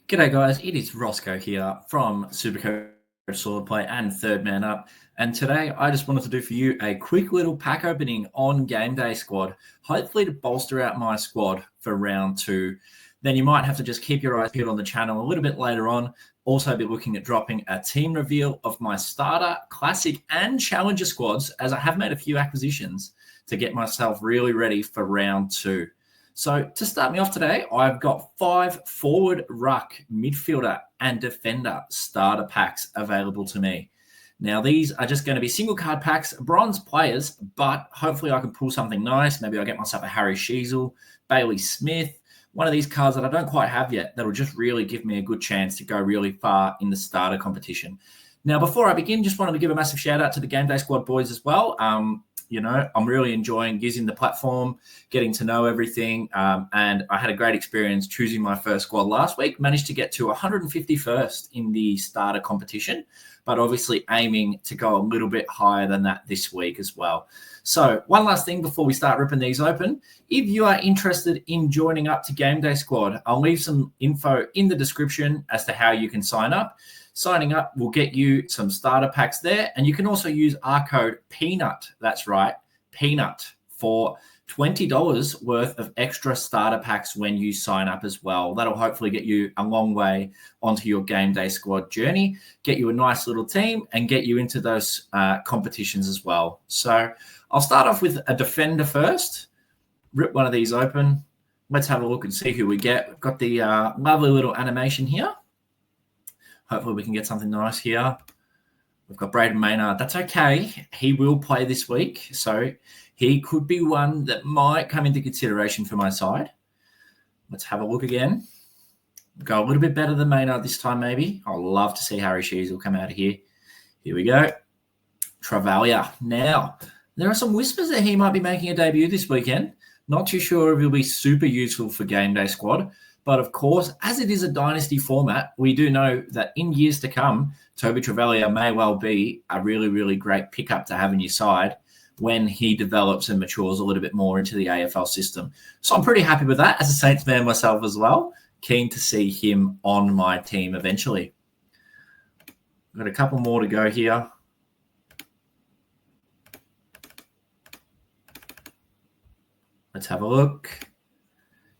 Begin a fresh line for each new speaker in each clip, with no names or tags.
G'day guys, it is Rossco here from Supercoach Swordplay and Third Man Up. And today I just wanted to do for you a quick little pack opening on Game Day Squad, hopefully to bolster out my squad for round 2. Then you might have to just keep your eyes peeled on the channel a little bit later on. Also be looking at dropping a team reveal of my starter, classic and challenger squads, as I have made a few acquisitions to get myself really ready for round 2. So to start me off today, I've got 5 forward, ruck, midfielder and defender starter packs available to me. Now, these are just going to be single card packs, bronze players, but hopefully I can pull something nice. Maybe I'll get myself a Harry Sheasel, Bailey Smith, one of these cards that I don't quite have yet that'll just really give me a good chance to go really far in the starter competition. Now, before I begin, just wanted to give a massive shout out to the Game Day Squad boys as well. I'm really enjoying using the platform, getting to know everything. And I had a great experience choosing my first squad last week. Managed to get to 151st in the starter competition, but obviously aiming to go a little bit higher than that this week as well. So one last thing before we start ripping these open. If you are interested in joining up to Game Day Squad, I'll leave some info in the description as to how you can sign up. Signing up will get you some starter packs there, and you can also use our code PEANUT, that's right, PEANUT, for $20 worth of extra starter packs when you sign up as well. That'll hopefully get you a long way onto your Game Day Squad journey, get you a nice little team, and get you into those competitions as well. So I'll start off with a defender first. Rip one of these open. Let's have a look and see who we get. We've got the lovely little animation here. Hopefully we can get something nice here. We've got Braden Maynard. That's okay. He will play this week, so he could be one that might come into consideration for my side. Let's have a look again. Go a little bit better than Maynard this time, maybe. I'd love to see Harry Sheasel come out of here. Here we go. Travalia. Now, there are some whispers that he might be making a debut this weekend. Not too sure if he'll be super useful for Game Day Squad. But of course, as it is a dynasty format, we do know that in years to come, Toby Travalia may well be a really, really great pickup to have in your side when he develops and matures a little bit more into the AFL system. So I'm pretty happy with that as a Saints fan myself as well. Keen to see him on my team eventually. Got a couple more to go here. Let's have a look.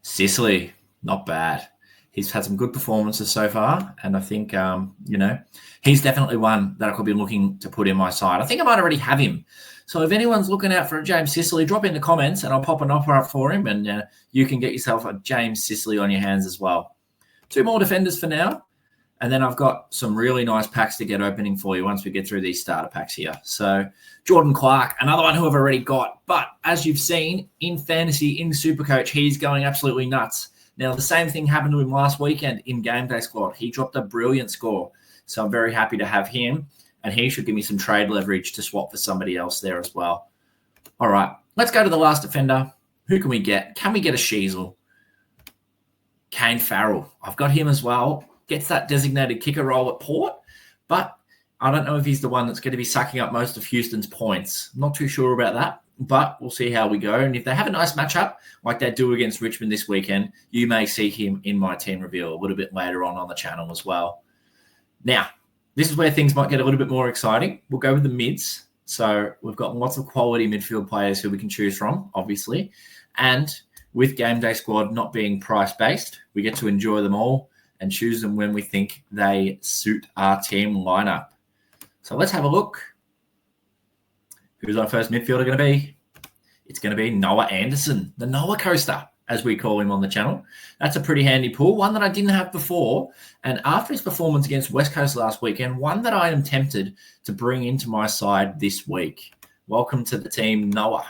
Sicily. Not bad. He's had some good performances so far, and I think, he's definitely one that I could be looking to put in my side. I think I might already have him. So if anyone's looking out for a James Sicily, drop in the comments, and I'll pop an offer up for him, and you can get yourself a James Sicily on your hands as well. 2 more defenders for now, and then I've got some really nice packs to get opening for you once we get through these starter packs here. So Jordan Clark, another one who I've already got, but as you've seen in fantasy, in Supercoach, he's going absolutely nuts. Now, the same thing happened to him last weekend in Game Day Squad. He dropped a brilliant score. So I'm very happy to have him, and he should give me some trade leverage to swap for somebody else there as well. All right, let's go to the last defender. Who can we get? Can we get a Sheasel? Kane Farrell. I've got him as well. Gets that designated kicker role at Port, but I don't know if he's the one that's going to be sucking up most of Houston's points. Not too sure about that. But we'll see how we go. And if they have a nice matchup like they do against Richmond this weekend, you may see him in my team reveal a little bit later on the channel as well. Now, this is where things might get a little bit more exciting. We'll go with the mids. So we've got lots of quality midfield players who we can choose from, obviously. And with Game Day Squad not being price-based, we get to enjoy them all and choose them when we think they suit our team lineup. So let's have a look. Who's our first midfielder going to be? It's going to be Noah Anderson, the Noah Coaster, as we call him on the channel. That's a pretty handy pull, one that I didn't have before. And after his performance against West Coast last weekend, one that I am tempted to bring into my side this week. Welcome to the team, Noah.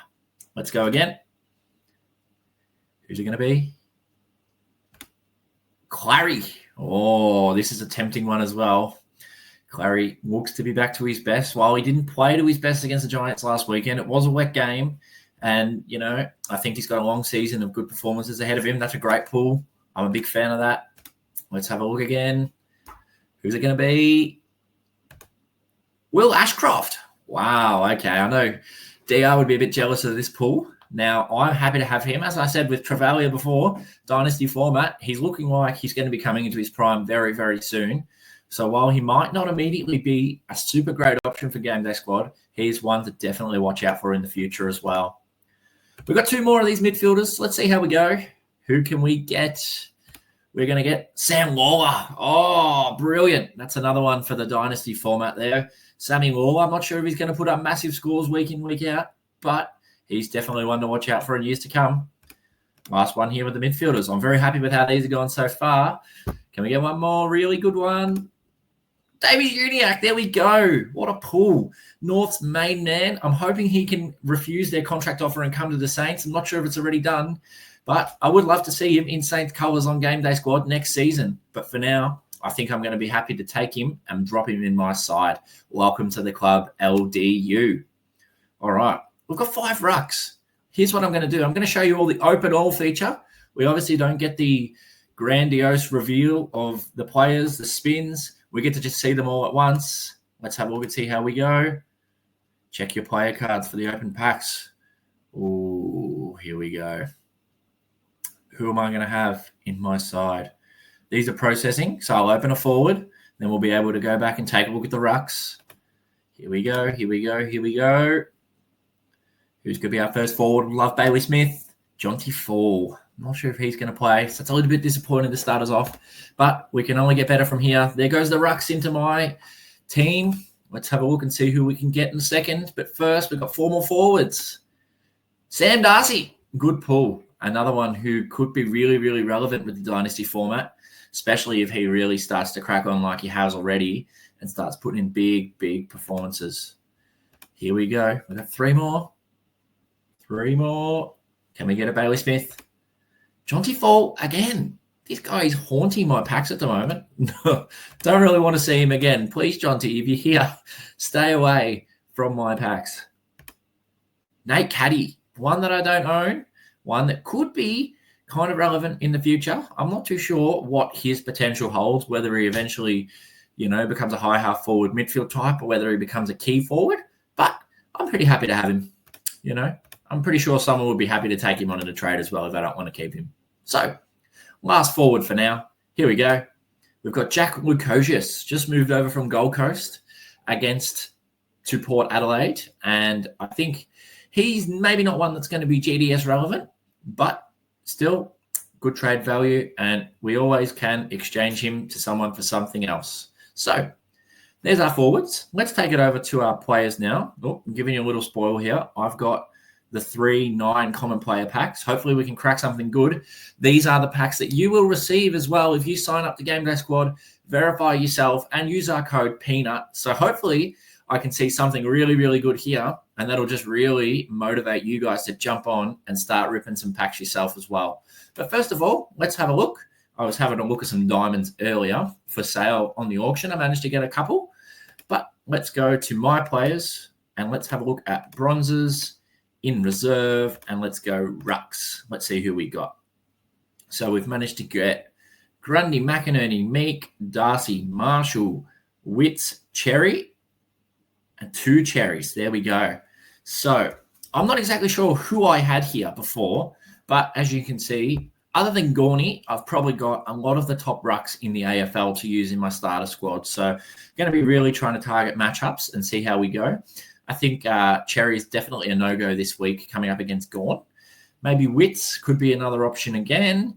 Let's go again. Who's it going to be? Clary. Oh, this is a tempting one as well. Clary looks to be back to his best. While he didn't play to his best against the Giants last weekend, it was a wet game. And, I think he's got a long season of good performances ahead of him. That's a great pull. I'm a big fan of that. Let's have a look again. Who's it going to be? Will Ashcroft. Wow, okay. I know DR would be a bit jealous of this pull. Now, I'm happy to have him. As I said with Travalia before, Dynasty format, he's looking like he's going to be coming into his prime very, very soon. So while he might not immediately be a super great option for Game Day Squad, he's one to definitely watch out for in the future as well. We've got two more of these midfielders. Let's see how we go. Who can we get? We're going to get Sam Lawler. Oh, brilliant. That's another one for the Dynasty format there. Sammy Lawler, I'm not sure if he's going to put up massive scores week in, week out, but he's definitely one to watch out for in years to come. Last one here with the midfielders. I'm very happy with how these are going so far. Can we get one more really good one? David Uniacke, there we go. What a pull. North's main man. I'm hoping he can refuse their contract offer and come to the Saints. I'm not sure if it's already done, but I would love to see him in Saints colours on Game Day Squad next season. But for now, I think I'm going to be happy to take him and drop him in my side. Welcome to the club, LDU. All right, we've got 5 rucks. Here's what I'm going to do. I'm going to show you all the open all feature. We obviously don't get the grandiose reveal of the players, the spins. We get to just see them all at once. Let's have a look and see how we go. Check your player cards for the open packs. Ooh, here we go. Who am I going to have in my side? These are processing, so I'll open a forward. Then we'll be able to go back and take a look at the rucks. Here we go, here we go, here we go. Who's going to be our first forward? Love Bailey Smith. Jonty Fall. I'm not sure if he's going to play, so it's a little bit disappointing to start us off. But we can only get better from here. There goes the rucks into my team. Let's have a look and see who we can get in a second. But first, we've got 4 more forwards. Sam Darcy. Good pull. Another one who could be really, really relevant with the Dynasty format, especially if he really starts to crack on like he has already and starts putting in big, big performances. Here we go. We've got 3 more. 3 more. Can we get a Bailey Smith? Jonty Fall again. This guy is haunting my packs at the moment. Don't really want to see him again. Please, Jonty, if you're here, stay away from my packs. Nate Caddy, one that I don't own, one that could be kind of relevant in the future. I'm not too sure what his potential holds, whether he eventually, becomes a high half forward midfield type or whether he becomes a key forward. But I'm pretty happy to have him. I'm pretty sure someone would be happy to take him on in a trade as well if I don't want to keep him. So, last forward for now. Here we go. We've got Jack Lukosius, just moved over from Gold Coast to Port Adelaide. And I think he's maybe not one that's going to be GDS relevant, but still good trade value. And we always can exchange him to someone for something else. So, there's our forwards. Let's take it over to our players now. Oh, I'm giving you a little spoil here. I've got the 3 9 common player packs. Hopefully we can crack something good. These are the packs that you will receive as well if you sign up to Game Day Squad, verify yourself, and use our code PEANUT. So hopefully I can see something really, really good here, and that'll just really motivate you guys to jump on and start ripping some packs yourself as well. But first of all, let's have a look. I was having a look at some diamonds earlier for sale on the auction. I managed to get a couple. But let's go to my players, and let's have a look at bronzes, in reserve, and let's go rucks. Let's see who we got. So we've managed to get Grundy, McInerney, Meek, Darcy, Marshall, Witts, Cherry, and 2 cherries. There we go. So I'm not exactly sure who I had here before, but as you can see, other than Gorney, I've probably got a lot of the top rucks in the AFL to use in my starter squad. So I'm going to be really trying to target matchups and see how we go. I think Cherry is definitely a no-go this week coming up against Gorn. Maybe Witts could be another option again.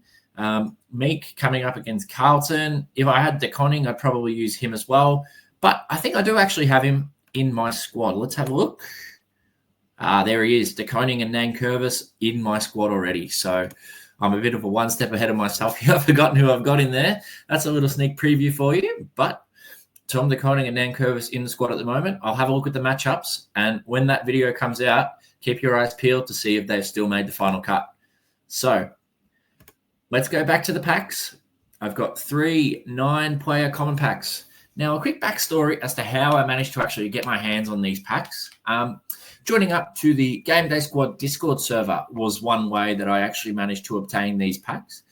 Meek coming up against Carlton. If I had DeConning, I'd probably use him as well. But I think I do actually have him in my squad. Let's have a look. There he is, DeConning and Nankervis in my squad already. So I'm a bit of a one step ahead of myself here. I've forgotten who I've got in there. That's a little sneak preview for you. But Tom DeConning and Nankervis in the squad at the moment. I'll have a look at the matchups. And when that video comes out, keep your eyes peeled to see if they've still made the final cut. So let's go back to the packs. I've got 3 9-player common packs. Now, a quick backstory as to how I managed to actually get my hands on these packs. Joining up to the Game Day Squad Discord server was one way that I actually managed to obtain these packs.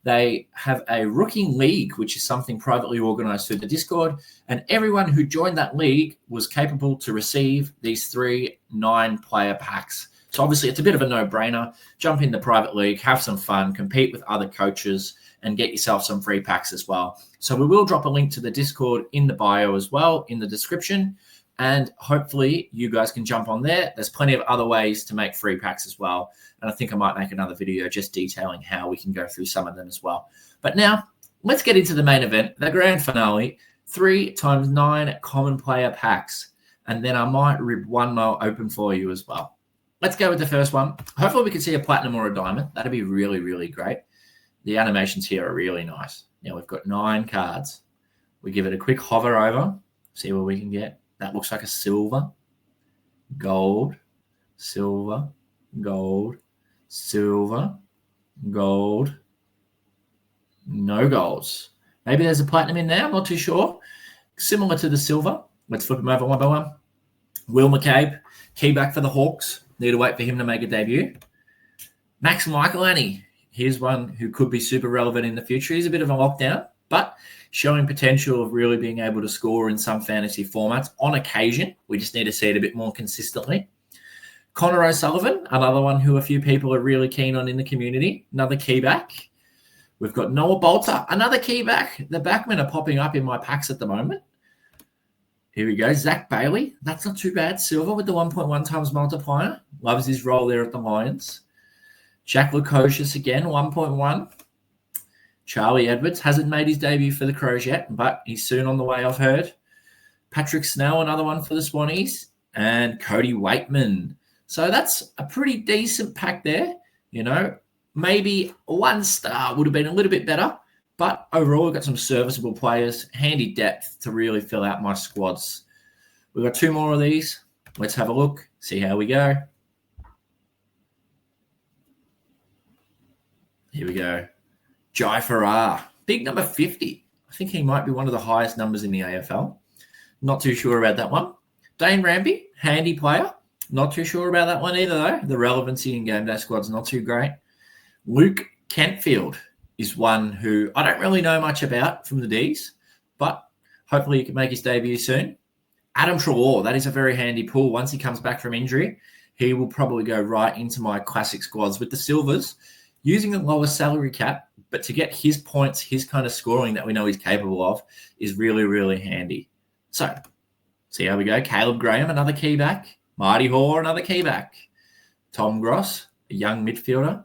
They have a rookie league, which is something privately organized through the Discord, and everyone who joined that league was capable to receive these 3 9-player packs. So obviously it's a bit of a no-brainer. Jump in the private league, have some fun, compete with other coaches, and get yourself some free packs as well. So we will drop a link to the Discord in the bio as well, in the description. And hopefully you guys can jump on there. There's plenty of other ways to make free packs as well. And I think I might make another video just detailing how we can go through some of them as well. But now let's get into the main event, the grand finale, 3x9 common player packs. And then I might rip one more open for you as well. Let's go with the first one. Hopefully we can see a platinum or a diamond. That'd be really, really great. The animations here are really nice. Now we've got 9 cards. We give it a quick hover over, see what we can get. That looks like a silver, gold, silver, gold, silver, gold, no golds. Maybe there's a platinum in there. I'm not too sure. Similar to the silver. Let's flip them over one by one. Will McCabe, key back for the Hawks. Need to wait for him to make a debut. Max Michaelani. Here's one who could be super relevant in the future. He's a bit of a lockdown, but showing potential of really being able to score in some fantasy formats on occasion. We just need to see it a bit more consistently. Connor O'Sullivan, another one who a few people are really keen on in the community. Another key back. We've got Noah Bolter, another key back. The backmen are popping up in my packs at the moment. Here we go. Zach Bailey. That's not too bad. Silver with the 1.1 times multiplier. Loves his role there at the Lions. Jack Lukosius again, 1.1. Charlie Edwards hasn't made his debut for the Crows yet, but he's soon on the way, I've heard. Patrick Snell, another one for the Swannies. And Cody Waitman. So that's a pretty decent pack there. You know, maybe 1 star would have been a little bit better. But overall, we've got some serviceable players, handy depth to really fill out my squads. We've got 2 more of these. Let's have a look, see how we go. Here we go. Jai Farrar, big number 50. I think he might be one of the highest numbers in the AFL. Not too sure about that one. Dane Ramby, handy player. Not too sure about that one either, though. The relevancy in game day squad's not too great. Luke Kentfield is one who I don't really know much about from the Ds, but hopefully he can make his debut soon. Adam Treloar, that is a very handy pull. Once he comes back from injury, he will probably go right into my classic squads with the Silvers, using a lower salary cap, but to get his points, his kind of scoring that we know he's capable of is really, really handy. So, see how we go. Caleb Graham, another key back. Marty Hoare, another key back. Tom Gross, a young midfielder.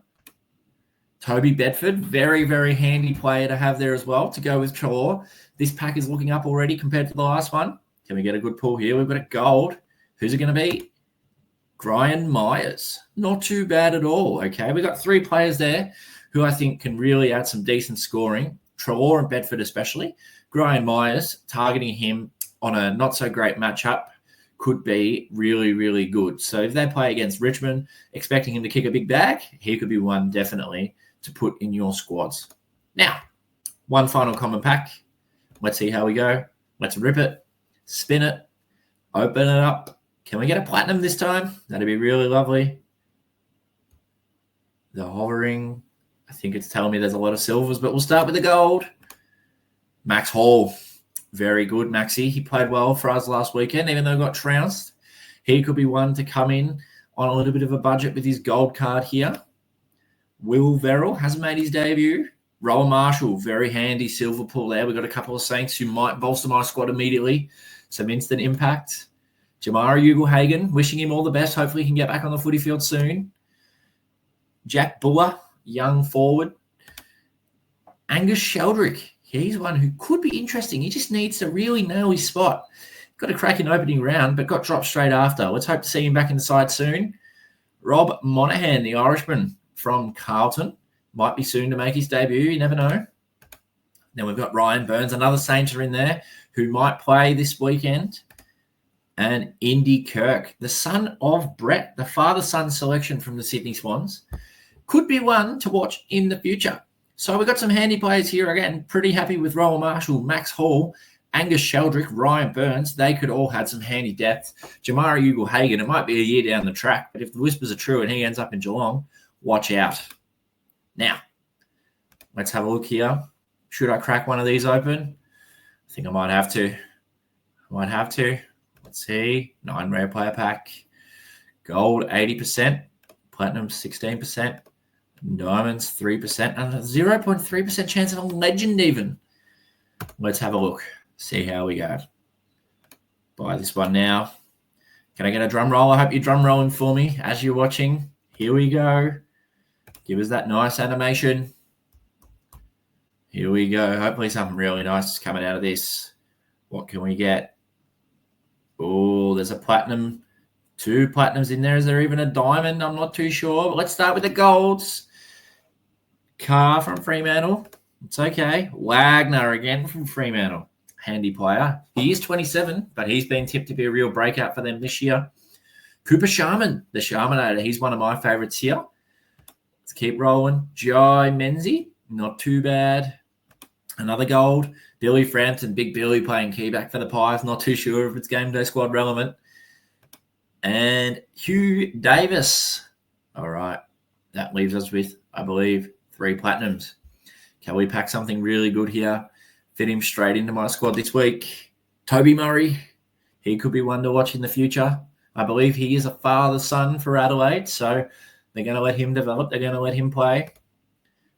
Toby Bedford, very, very handy player to have there as well to go with Treloar. This pack is looking up already compared to the last one. Can we get a good pull here? We've got a gold. Who's it going to be? Brian Myers. Not too bad at all, okay? We've got 3 players there who I think can really add some decent scoring. Treloar and Bedford especially. Brian Myers, targeting him on a not-so-great matchup could be really, really good. So if they play against Richmond, expecting him to kick a big bag, he could be one definitely to put in your squads. Now, one final common pack. Let's see how we go. Let's rip it, spin it, open it up. Can we get a platinum this time? That'd be really lovely. The hovering, I think it's telling me there's a lot of silvers, but we'll start with the gold. Max Hall, very good, Maxi. He played well for us last weekend, even though he got trounced. He could be one to come in on a little bit of a budget with his gold card here. Will Verrill hasn't made his debut. Rowan Marshall, very handy silver pull there. We've got a couple of Saints who might bolster my squad immediately. Some instant impact. Jamara Ugle-Hagan, wishing him all the best. Hopefully he can get back on the footy field soon. Jack Buller, young forward. Angus Sheldrick, he's one who could be interesting. He just needs to really nail his spot. Got a cracking opening round, but got dropped straight after. Let's hope to see him back in the side soon. Rob Monaghan, the Irishman from Carlton, might be soon to make his debut. You never know. Then we've got Ryan Burns, another Sainter in there who might play this weekend. And Indy Kirk, the son of Brett, the father-son selection from the Sydney Swans, could be one to watch in the future. So we've got some handy players here. Again, pretty happy with Rowan Marshall, Max Hall, Angus Sheldrick, Ryan Burns. They could all have some handy depth. Jamara Ugle-Hagan, it might be a year down the track, but if the whispers are true and he ends up in Geelong, watch out. Now, let's have a look here. Should I crack one of these open? I think I might have to. Let's see. 9 rare player pack. Gold, 80%. Platinum 16%. Diamonds 3%. And a 0.3% chance of a legend even. Let's have a look. See how we go. Buy this one now. Can I get a drum roll? I hope you're drum rolling for me as you're watching. Here we go. Give us that nice animation. Here we go. Hopefully something really nice is coming out of this. What can we get? Oh, there's a platinum. 2 platinums in there. Is there even a diamond? I'm not too sure. But let's start with the golds. Carr from Fremantle. It's okay. Wagner again from Fremantle. Handy player. He is 27, but he's been tipped to be a real breakout for them this year. Cooper Sharman, the Sharmanator. He's one of my favourites here. Let's keep rolling. Jai Menzie. Not too bad. Another gold. Billy Frampton, Big Billy playing keyback for the Pies. Not too sure if it's game day squad relevant. And Hugh Davis. All right. That leaves us with, I believe, 3 platinums. Can we pack something really good here? Fit him straight into my squad this week. Toby Murray. He could be one to watch in the future. I believe he is a father-son for Adelaide, so they're going to let him develop. They're going to let him play.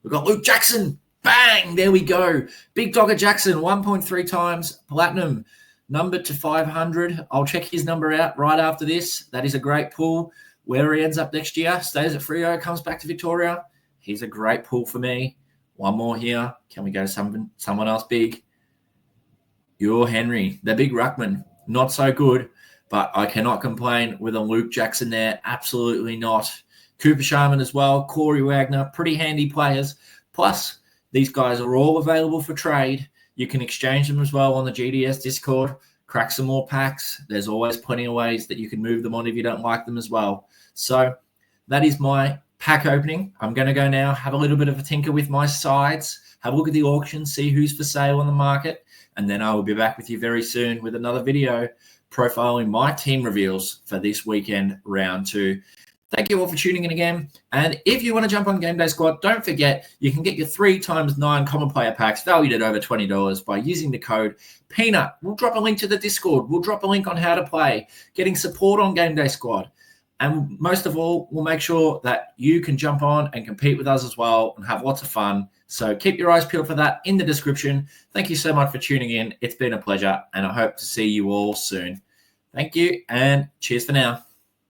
We've got Luke Jackson. Bang! There we go. Big Dogger Jackson, 1.3 times platinum. Numbered to 500. I'll check his number out right after this. That is a great pull. Where he ends up next year, stays at Freo, comes back to Victoria. He's a great pull for me. One more here. Can we go to someone else big? You're Henry, the big ruckman. Not so good, but I cannot complain with a Luke Jackson there. Absolutely not. Cooper Sharman as well. Corey Wagner, pretty handy players. Plus, these guys are all available for trade. You can exchange them as well on the GDS Discord. Crack some more packs. There's always plenty of ways that you can move them on if you don't like them as well. So that is my pack opening. I'm going to go now, have a little bit of a tinker with my sides, have a look at the auction, see who's for sale on the market, and then I will be back with you very soon with another video profiling my team reveals for this weekend round 2. Thank you all for tuning in again. And if you want to jump on Game Day Squad, don't forget you can get your 3x9 common player packs valued at over $20 by using the code PEANUT. We'll drop a link to the Discord. We'll drop a link on how to play, getting support on Game Day Squad. And most of all, we'll make sure that you can jump on and compete with us as well and have lots of fun. So keep your eyes peeled for that in the description. Thank you so much for tuning in. It's been a pleasure, and I hope to see you all soon. Thank you, and cheers for now.